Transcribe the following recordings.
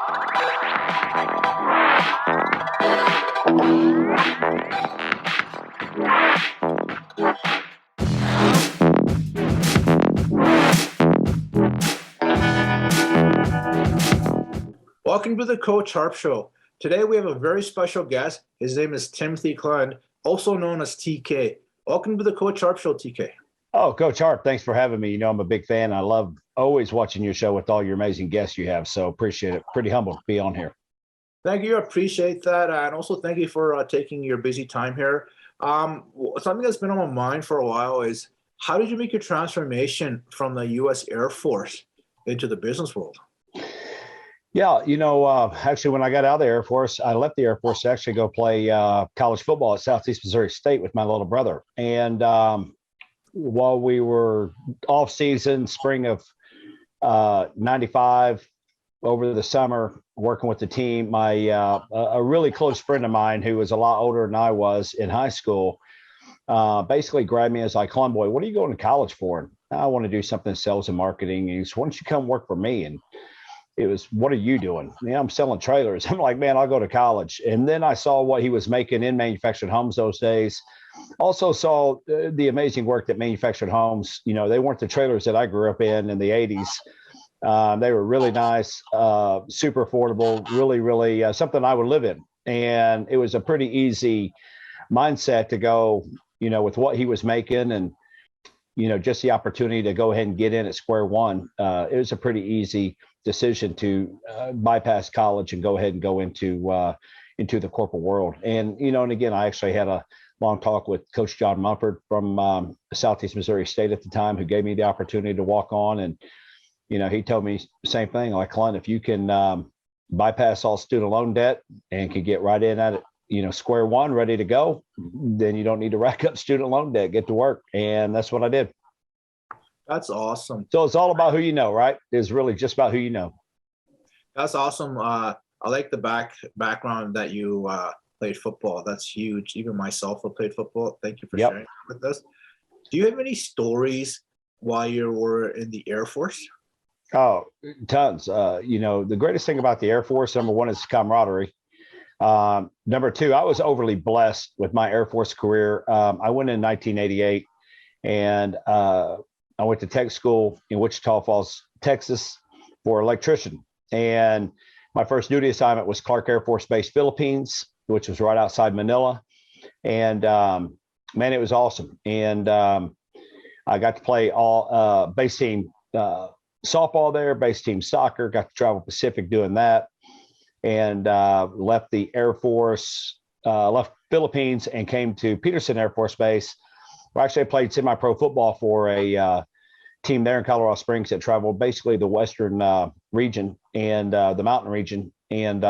Welcome to the Coach Harp Show. Today we have a very special guest. His name is Timothy Klund, also known as TK. Welcome to the Coach Harp Show, TK. Oh, Coach Harp, thanks for having me. You know, I'm a big fan. I love always watching your show with all your amazing guests you have. So appreciate it. Pretty humble to be on here. Thank you. I appreciate that. And also thank you for taking your busy time here. Something that's been on my mind for a while is how did you make your transformation from the U.S. Air Force into the business world? Yeah, you know, actually, when I got out of the Air Force, I left the Air Force to actually go play college football at Southeast Missouri State with my little brother. And while we were off season, spring of 95, over the summer, working with the team, my a really close friend of mine who was a lot older than I was in high school basically grabbed me as like, Klund boy, what are you going to college for? And I want to do something in sales and marketing. And he said, why don't you come work for me? And it was, what are you doing? Yeah, I'm selling trailers. I'm like, man, I'll go to college. And then I saw what he was making in manufactured homes those days. Also saw the amazing work that manufactured homes, you know, they weren't the trailers that I grew up in the 80s. They were really nice, super affordable, really something I would live in. And it was a pretty easy mindset to go, you know, with what he was making and, you know, just the opportunity to go ahead and get in at square one. It was a pretty easy decision to bypass college and go ahead and go into the corporate world. And, you know, and again, I actually had a long talk with Coach John Mumford from Southeast Missouri State at the time, who gave me the opportunity to walk on. And, you know, he told me the same thing, like, Klund, if you can bypass all student loan debt and can get right in at it, you know, square one, ready to go, then you don't need to rack up student loan debt, get to work. And that's what I did. That's awesome. So it's all about who you know, right? It's really just about who you know. That's awesome. I like the background that you played football. That's huge. Even myself, I played football. Thank you for sharing with us. Do you have any stories while you were in the Air Force? Oh, tons. You know, the greatest thing about the Air Force, number one, is camaraderie. Number two, I was overly blessed with my Air Force career. I went in 1988 and I went to tech school in Wichita Falls, Texas for electrician. And my first duty assignment was Clark Air Force Base, Philippines, which was right outside Manila. And man, it was awesome. And I got to play all base team softball there, base team soccer, got to travel Pacific doing that. And left the Air Force, left Philippines and came to Peterson Air Force Base. Where actually I played semi-pro football for a team there in Colorado Springs that traveled basically the western region and the mountain region. And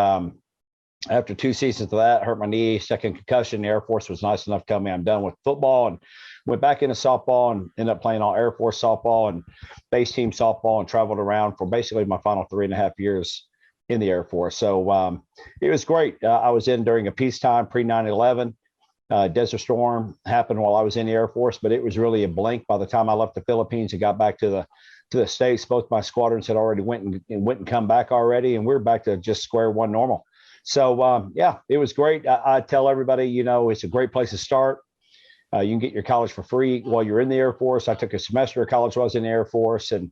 after 2 seasons of that, hurt my knee, second concussion. The Air Force was nice enough to tell me I'm done with football, and went back into softball and ended up playing all Air Force softball and base team softball, and traveled around for basically my final 3.5 years in the Air Force. So it was great. I was in during a peacetime, pre 9/11. Desert Storm happened while I was in the Air Force, but it was really a blink. By the time I left the Philippines and got back to the States, both my squadrons had already went and come back already, and we're back to just square one normal. So yeah, it was great. I tell everybody, you know, it's a great place to start. You can get your college for free while you're in the Air Force. I took a semester of college while I was in the Air Force, and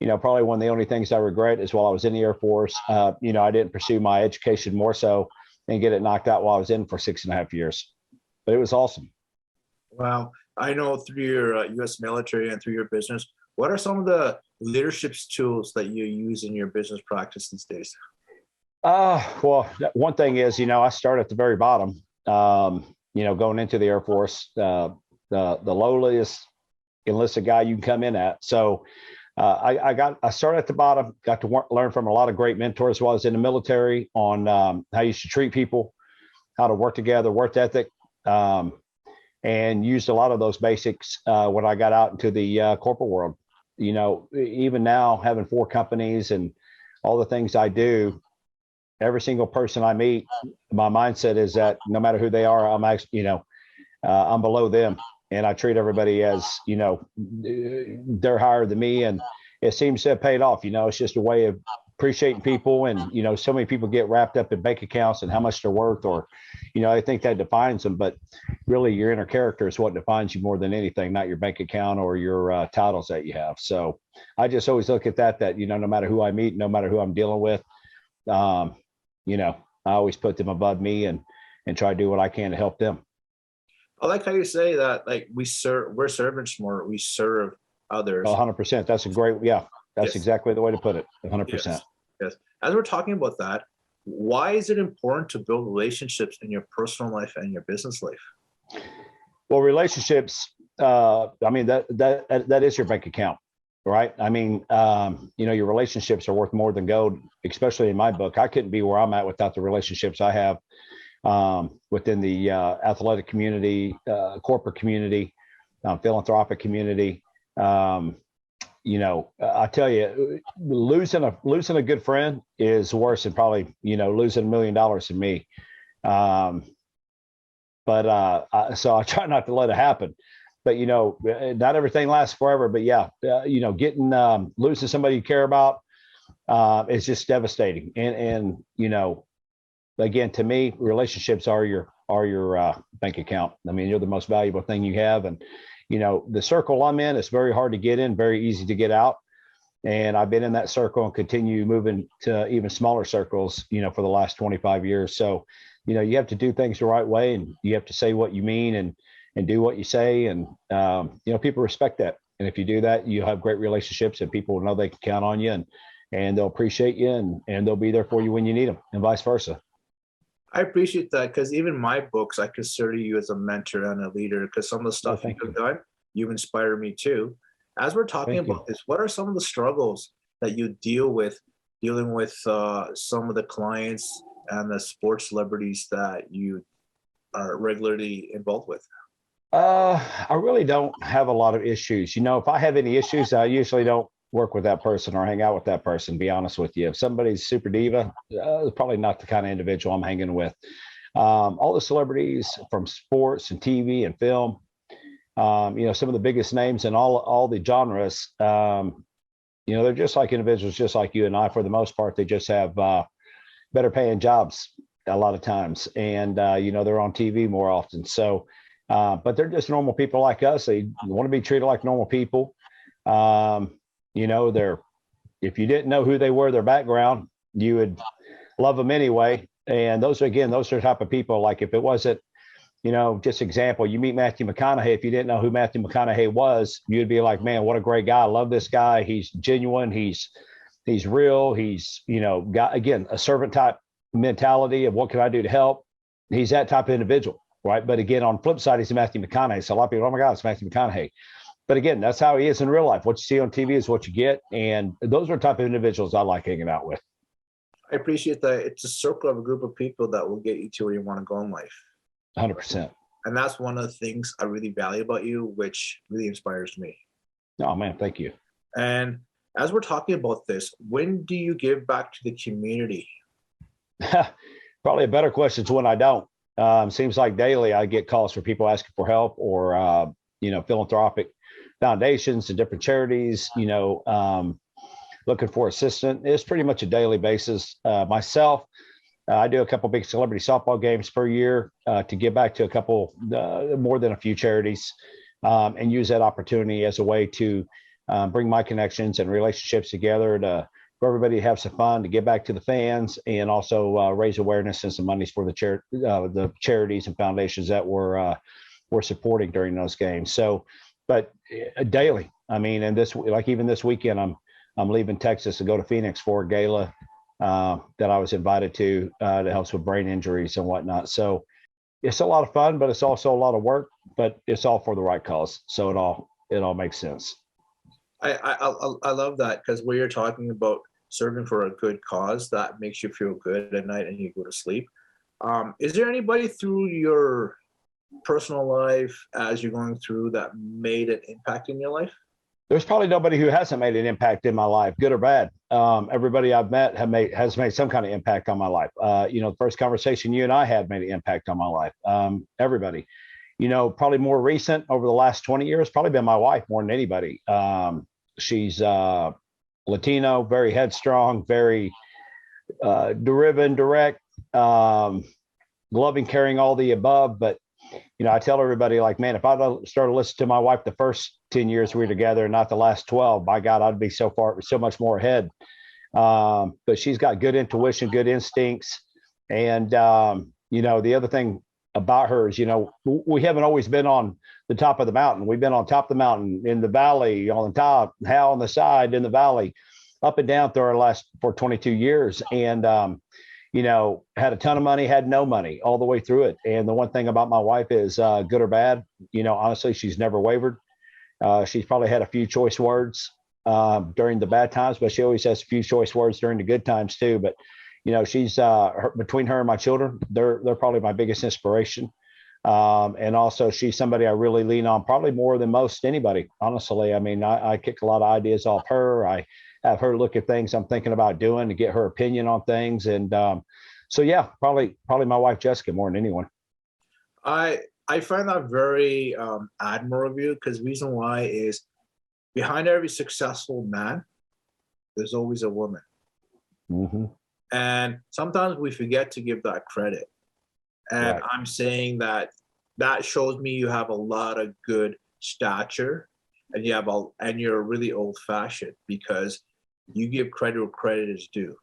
you know, probably one of the only things I regret is while I was in the Air Force, you know, I didn't pursue my education more so and get it knocked out while I was in for 6.5 years. But it was awesome. Wow. I know through your U.S. military and through your business, what are some of the leadership tools that you use in your business practice these days? Well, one thing is, you know, I start at the very bottom, you know, going into the Air Force, the lowliest enlisted guy you can come in at. So I started at the bottom, got to learn from a lot of great mentors while I was in the military on how you should treat people, how to work together, work ethic, and used a lot of those basics when I got out into the corporate world. You know, even now, having 4 companies and all the things I do, every single person I meet, my mindset is that no matter who they are, I'm actually, you know, I'm below them. And I treat everybody as, you know, they're higher than me. And it seems to have paid off. You know, it's just a way of appreciating people. And, so many people get wrapped up in bank accounts and how much they're worth, or, I think that defines them. But really, your inner character is what defines you more than anything, not your bank account or your titles that you have. So I just always look at that, no matter who I meet, no matter who I'm dealing with, I always put them above me and try to do what I can to help them. I like how you say that, like we're servants more, we serve others. 100%. That's a great, that's Yes. exactly the way to put it. 100%. Yes. As we're talking about that, why is it important to build relationships in your personal life and your business life? Well, relationships, I mean, that is your bank account, right? I mean, your relationships are worth more than gold, especially in my book. I couldn't be where I'm at without the relationships I have within the athletic community, corporate community, philanthropic community. I tell you, losing a good friend is worse than probably, losing $1 million to me. So I try not to let it happen. But, not everything lasts forever. But getting losing somebody you care about is just devastating. And again, to me, relationships are your bank account. I mean, you're the most valuable thing you have. And the circle I'm in, it's very hard to get in, very easy to get out. And I've been in that circle and continue moving to even smaller circles, for the last 25 years. So, you have to do things the right way, and you have to say what you mean and do what you say. And, people respect that. And if you do that, you have great relationships, and people know they can count on you, and they'll appreciate you, and they'll be there for you when you need them, and vice versa. I appreciate that, because even my books, I consider you as a mentor and a leader, because some of the stuff you've done, you've inspired me too. As we're talking about this, what are some of the struggles that you dealing with some of the clients and the sports celebrities that you are regularly involved with? I really don't have a lot of issues. If I have any issues, I usually don't work with that person or hang out with that person, be honest with you. If somebody's super diva, probably not the kind of individual I'm hanging with. All the celebrities from sports and TV and film, some of the biggest names in all the genres, they're just like individuals, just like you and I. For the most part, they just have better paying jobs a lot of times. And, they're on TV more often. So, but they're just normal people like us. They want to be treated like normal people. If you didn't know who they were, their background, you would love them anyway. And those are the type of people, like if it wasn't, just example, you meet Matthew McConaughey. If you didn't know who Matthew McConaughey was, you'd be like, man, what a great guy. I love this guy. He's genuine. He's real. He's, got, again, a servant type mentality of what can I do to help? He's that type of individual, right? But again, on the flip side, he's Matthew McConaughey. So a lot of people, oh my God, it's Matthew McConaughey. But again, that's how he is in real life. What you see on TV is what you get. And those are the type of individuals I like hanging out with. I appreciate that. It's a circle of a group of people that will get you to where you want to go in life. 100%. And that's one of the things I really value about you, which really inspires me. Oh, man, thank you. And as we're talking about this, when do you give back to the community? Probably a better question is when I don't. Seems like daily I get calls for people asking for help, or, philanthropic foundations and different charities, looking for assistance. It's pretty much a daily basis. Myself, I do a couple big celebrity softball games per year to give back to a couple, more than a few charities, and use that opportunity as a way to bring my connections and relationships together for everybody to have some fun, to give back to the fans, and also raise awareness and some monies for the charities and foundations that we're supporting during those games. So, but daily, I mean, and even this weekend, I'm leaving Texas to go to Phoenix for a gala that I was invited to that helps with brain injuries and whatnot. So it's a lot of fun, but it's also a lot of work, but it's all for the right cause. So it all makes sense. I love that, because when you're talking about serving for a good cause, that makes you feel good at night and you go to sleep. Is there anybody through your personal life as you're going through that made an impact in your life? There's probably nobody who hasn't made an impact in my life, good or bad. Everybody I've met has made some kind of impact on my life. The first conversation you and I had made an impact on my life. Everybody, probably more recent over the last 20 years, probably been my wife more than anybody. She's Latino, very headstrong, very driven, direct, loving, caring, all the above. But, I tell everybody, like, man, if I started listening to my wife the first 10 years we were together and not the last 12, by God, I'd be so much more ahead. But she's got good intuition, good instincts. And, the other thing about her is, we haven't always been on the top of the mountain. We've been on top of the mountain, in the valley, on the top, how on the side, in the valley, up and down for 22 years. And, had a ton of money, had no money all the way through it. And the one thing about my wife is, good or bad, honestly, she's never wavered. She's probably had a few choice words during the bad times, but she always has a few choice words during the good times too. But, she's between her and my children, they're probably my biggest inspiration. And also she's somebody I really lean on, probably more than most anybody, honestly. I mean, I kick a lot of ideas off her. I have her look at things I'm thinking about doing to get her opinion on things. And so, yeah, probably my wife, Jessica, more than anyone. I find that very admirable of you, because the reason why is behind every successful man, there's always a woman. Mm-hmm. And sometimes we forget to give that credit. And Right. I'm saying that shows me you have a lot of good stature, and you're really old fashioned, because you give credit where credit is due.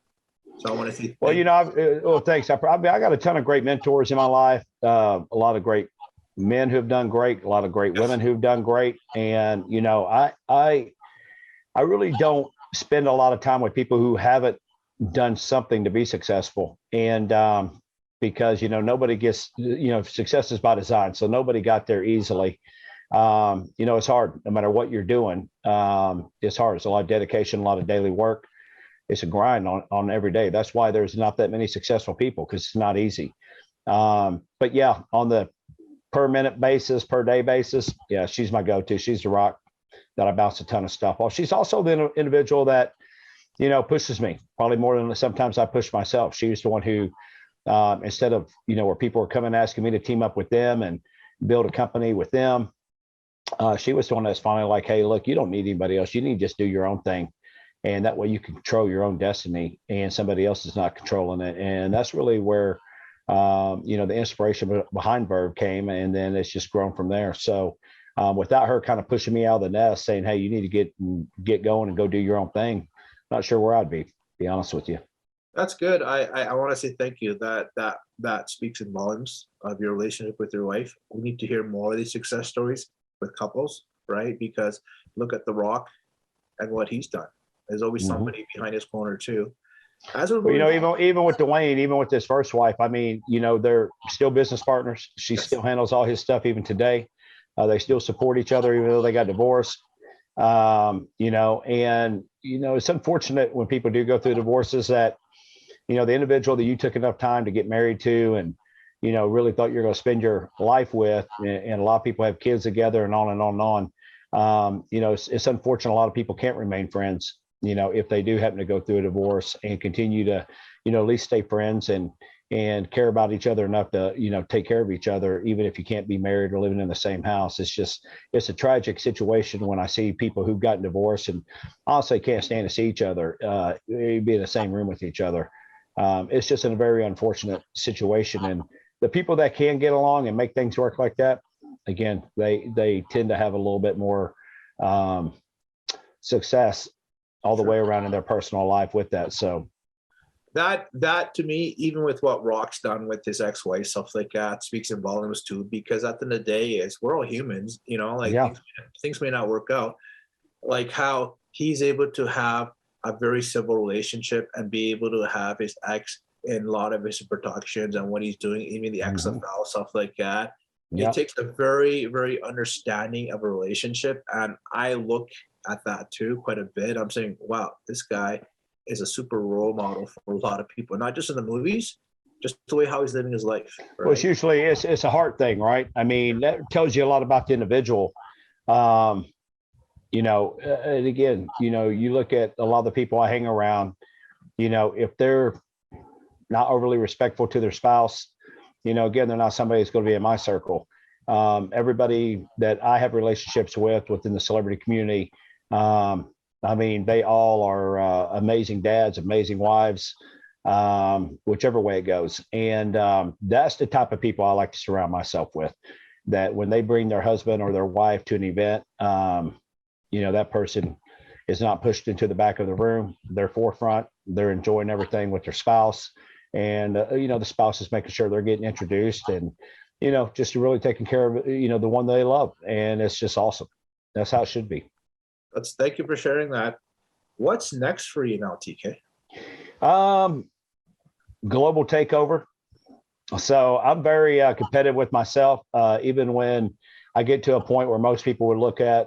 So I want to say, well, thanks. I got a ton of great mentors in my life. A lot of great men who've done great, a lot of great women who've done great. And, I really don't spend a lot of time with people who haven't done something to be successful. And, because, nobody gets, success is by design. So nobody got there easily. It's hard no matter what you're doing. It's hard. It's a lot of dedication, a lot of daily work. It's a grind on every day. That's why there's not that many successful people, because it's not easy. But yeah, on the per minute basis, per day basis, yeah, she's my go-to. She's the rock that I bounce a ton of stuff off. She's also the individual that, pushes me probably more than sometimes I push myself. She was the one who, instead of, where people were coming asking me to team up with them and build a company with them, she was the one that's finally like, hey, look, you don't need anybody else. You need to just do your own thing. And that way you can control your own destiny, and somebody else is not controlling it. And that's really where, the inspiration behind Verve came. And then it's just grown from there. So without her kind of pushing me out of the nest saying, hey, you need to get going and go do your own thing, not sure where I'd be honest with you. That's good. I want to say thank you. That speaks in volumes of your relationship with your wife. We need to hear more of these success stories with couples, right? Because look at The Rock and what he's done. There's always somebody behind his corner too. Even with Dwayne, even with his first wife, I mean, they're still business partners. She still handles all his stuff even today. They still support each other, even though they got divorced. It's unfortunate when people do go through divorces that, the individual that you took enough time to get married to and, really thought you're going to spend your life with, and a lot of people have kids together and on and on and on. It's unfortunate a lot of people can't remain friends, if they do happen to go through a divorce, and continue to, at least stay friends and care about each other enough to, take care of each other, even if you can't be married or living in the same house. It's a tragic situation when I see people who've gotten divorced and honestly can't stand to see each other, be in the same room with each other. It's just a very unfortunate situation. And the people that can get along and make things work like that, again, they tend to have a little bit more success all the way around in their personal life with that. So that to me, even with what Rock's done with his ex-wife, stuff like that, speaks in volumes too, because at the end of the day is we're all humans, things may not work out, like how he's able to have a very civil relationship and be able to have his ex in a lot of his productions and what he's doing, even the XFL, stuff like that. It takes a very, very understanding of a relationship. And I look at that too quite a bit. I'm saying, wow, this guy is a super role model for a lot of people, not just in the movies, just the way how he's living his life. Right? Well, it's usually it's a heart thing, right? I mean, that tells you a lot about the individual. And again, you look at a lot of the people I hang around, if they're not overly respectful to their spouse, again, they're not somebody that's going to be in my circle. Everybody that I have relationships with within the celebrity community, I mean, they all are amazing dads, amazing wives, whichever way it goes. And that's the type of people I like to surround myself with, that when they bring their husband or their wife to an event, that person is not pushed into the back of the room. They're forefront. They're enjoying everything with their spouse. And, the spouse is making sure they're getting introduced and, just really taking care of, the one they love. And it's just awesome. That's how it should be. Thank you for sharing that. What's next for you now, TK? Global takeover. So I'm very competitive with myself, even when I get to a point where most people would look at,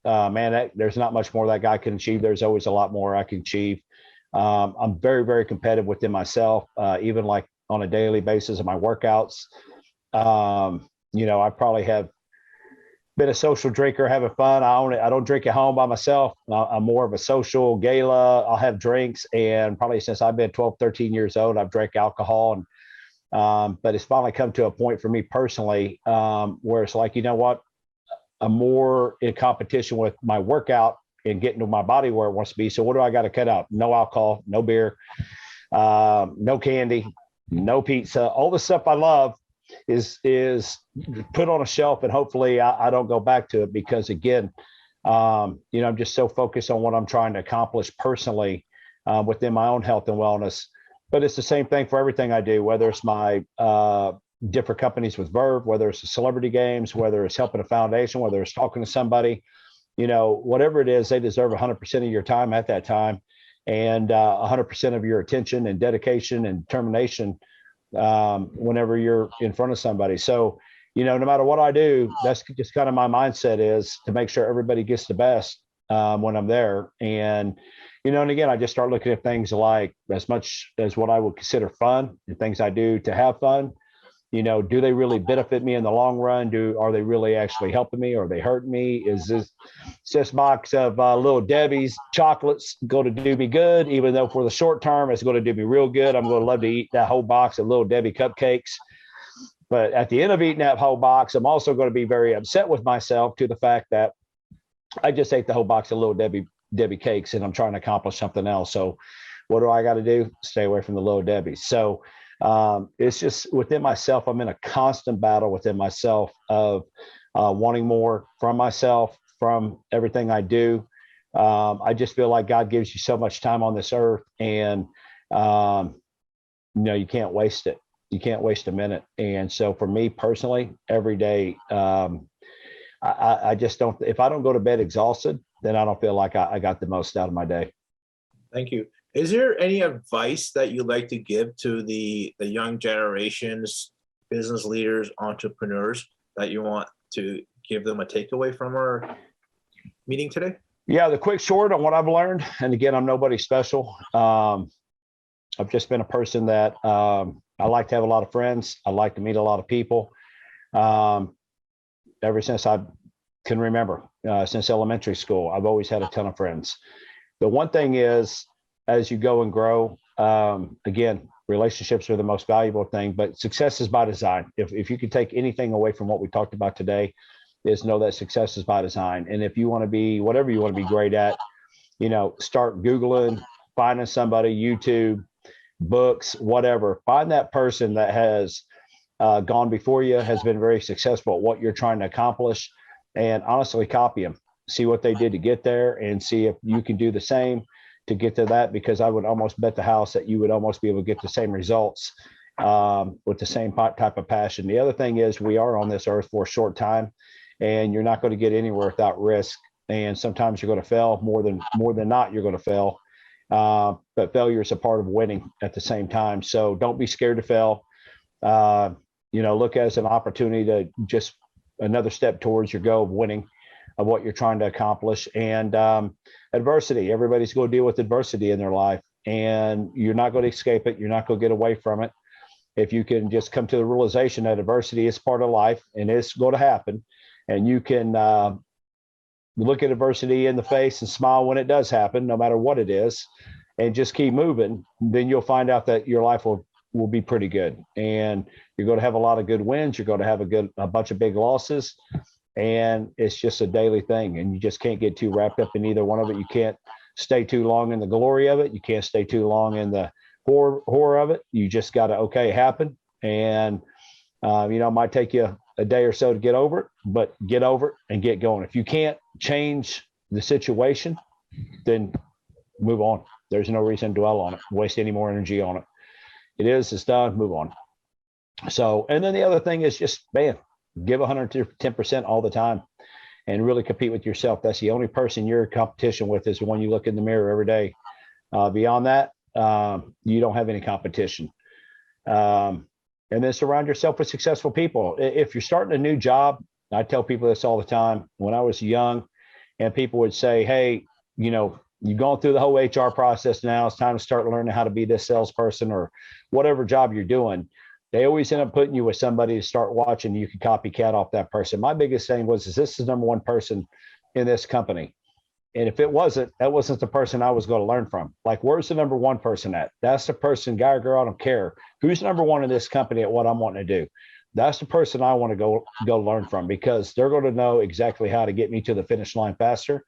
man, there's not much more that guy can achieve. There's always a lot more I can achieve. I'm very, very competitive within myself, even like on a daily basis of my workouts. I probably have been a social drinker, having fun. I don't drink at home by myself. I'm more of a social gala. I'll have drinks. And probably since I've been 12, 13 years old, I've drank alcohol. And but it's finally come to a point for me personally where it's like, you know what? I'm more in competition with my workout and getting to my body where it wants to be. So what do I got to cut out? No alcohol, no beer, no candy, no pizza. All the stuff I love is put on a shelf, and hopefully I don't go back to it because, again, I'm just so focused on what I'm trying to accomplish personally within my own health and wellness. But it's the same thing for everything I do, whether it's my different companies with Verve, whether it's the celebrity games, whether it's helping a foundation, whether it's talking to somebody, whatever it is, they deserve 100% of your time at that time, and 100% of your attention and dedication and determination whenever you're in front of somebody. So, no matter what I do, that's just kind of my mindset, is to make sure everybody gets the best when I'm there. And, and again, I just start looking at things like, as much as what I would consider fun and things I do to have fun, do they really benefit me in the long run? Are they really actually helping me? Or are they hurting me? Is this box of Little Debbie's chocolates going to do me good? Even though for the short term, it's going to do me real good. I'm going to love to eat that whole box of Little Debbie cupcakes. But at the end of eating that whole box, I'm also going to be very upset with myself to the fact that I just ate the whole box of Little Debbie cakes, and I'm trying to accomplish something else. So what do I got to do? Stay away from the Little Debbie's. So it's just within myself. I'm in a constant battle within myself of wanting more from myself, from everything I do. I just feel like God gives you so much time on this earth, and you can't waste it. You can't waste a minute. And so for me personally, every day, I just don't. If I don't go to bed exhausted, then I don't feel like I got the most out of my day. Thank you. Is there any advice that you'd like to give to the young generations, business leaders, entrepreneurs, that you want to give them a takeaway from our meeting today? Yeah, the quick short on what I've learned, and again, I'm nobody special. I've just been a person that I like to have a lot of friends. I like to meet a lot of people. Ever since I can remember, since elementary school, I've always had a ton of friends. The one thing is, as you go and grow, again, relationships are the most valuable thing, but success is by design. If you can take anything away from what we talked about today, is know that success is by design. And if you want to be whatever you want to be great at, start Googling, finding somebody, YouTube, books, whatever. Find that person that has gone before you, has been very successful at what you're trying to accomplish, and honestly copy them. See what they did to get there, and see if you can do the same to get to that, because I would almost bet the house that you would almost be able to get the same results with the same type of passion. The other thing is, we are on this earth for a short time, and you're not going to get anywhere without risk. And sometimes you're going to fail more than not. You're going to fail, but failure is a part of winning at the same time. So don't be scared to fail. Look as an opportunity to just another step towards your goal of winning, of what you're trying to accomplish. And adversity, everybody's going to deal with adversity in their life, and you're not going to escape it. You're not going to get away from it. If you can just come to the realization that adversity is part of life and it's going to happen, and you can look at adversity in the face and smile when it does happen, no matter what it is, and just keep moving, then you'll find out that your life will be pretty good. And you're going to have a lot of good wins. You're going to have a bunch of big losses, and it's just a daily thing, and you just can't get too wrapped up in either one of it. You can't stay too long in the glory of it. You can't stay too long in the horror of it. You just got to, okay, it happened. And, it might take you a day or so to get over it, but get over it and get going. If you can't change the situation, then move on. There's no reason to dwell on it, waste any more energy on it. It's done, move on. So, and then the other thing is just, man, give 110% all the time and really compete with yourself. That's the only person you're in competition with, is the one you look in the mirror every day. Beyond that, you don't have any competition. And then surround yourself with successful people. If you're starting a new job, I tell people this all the time. When I was young and people would say, hey, you've gone through the whole HR process now, it's time to start learning how to be this salesperson or whatever job you're doing. They always end up putting you with somebody to start watching. You can copycat off that person. My biggest thing was, this is the number one person in this company. And if that wasn't the person I was going to learn from. Like, where's the number one person at? That's the person, guy or girl, I don't care. Who's number one in this company at what I'm wanting to do? That's the person I want to go learn from, because they're going to know exactly how to get me to the finish line faster.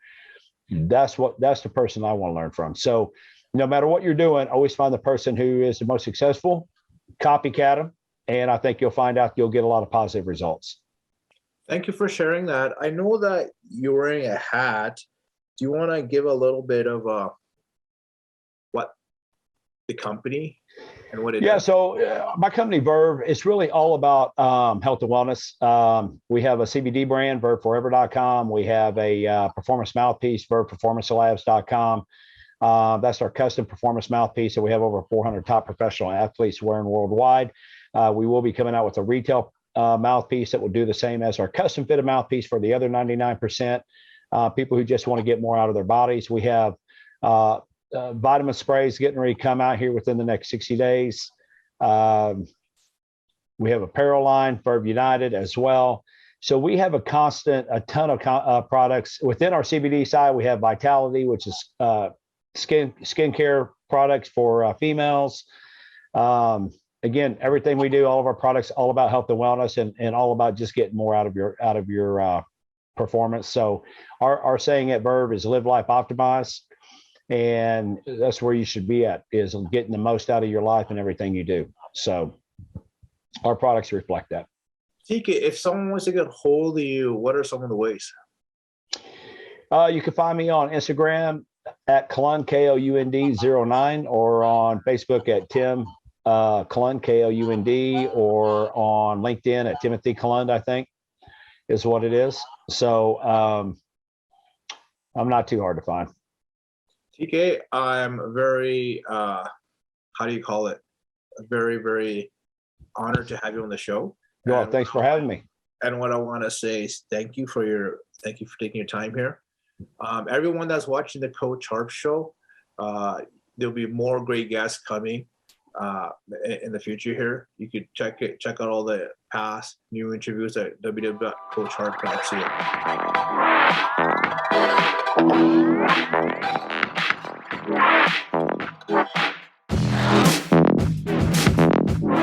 That's the person I want to learn from. So no matter what you're doing, always find the person who is the most successful, copycat them. And I think you'll find out you'll get a lot of positive results. Thank you for sharing that. I know that you're wearing a hat. Do you want to give a little bit of what the company and what it is? So my company, Verve, it's really all about health and wellness. We have a CBD brand, verveforever.com. We have a performance mouthpiece, verveperformancelabs.com. That's our custom performance mouthpiece that we have over 400 top professional athletes wearing worldwide. We will be coming out with a retail mouthpiece that will do the same as our custom fitted mouthpiece for the other 99%. People who just want to get more out of their bodies. We have vitamin sprays getting ready to come out here within the next 60 days. We have apparel line, Verve United as well. So we have a ton of products. Within our CBD side, we have Vitality, which is skincare products for females. Again, everything we do, all of our products, all about health and wellness, and all about just getting more out of your performance. So our saying at Verve is live life optimized, and that's where you should be at, is getting the most out of your life and everything you do. So our products reflect that. TK, if someone wants to get hold of you, what are some of the ways? You can find me on Instagram at Klund, KLUND 09, or on Facebook at Tim Klund, KLUND, or on LinkedIn at Timothy Klund, I think is what it is. So I'm not too hard to find. TK, I'm very, how do you call it? Very, very honored to have you on the show. Well, thanks for having me. And what I want to say is thank you for taking your time here. Everyone that's watching the Coach Harp Show, there'll be more great guests coming in the future here. You could check out all the past new interviews at www.coachharp.ca.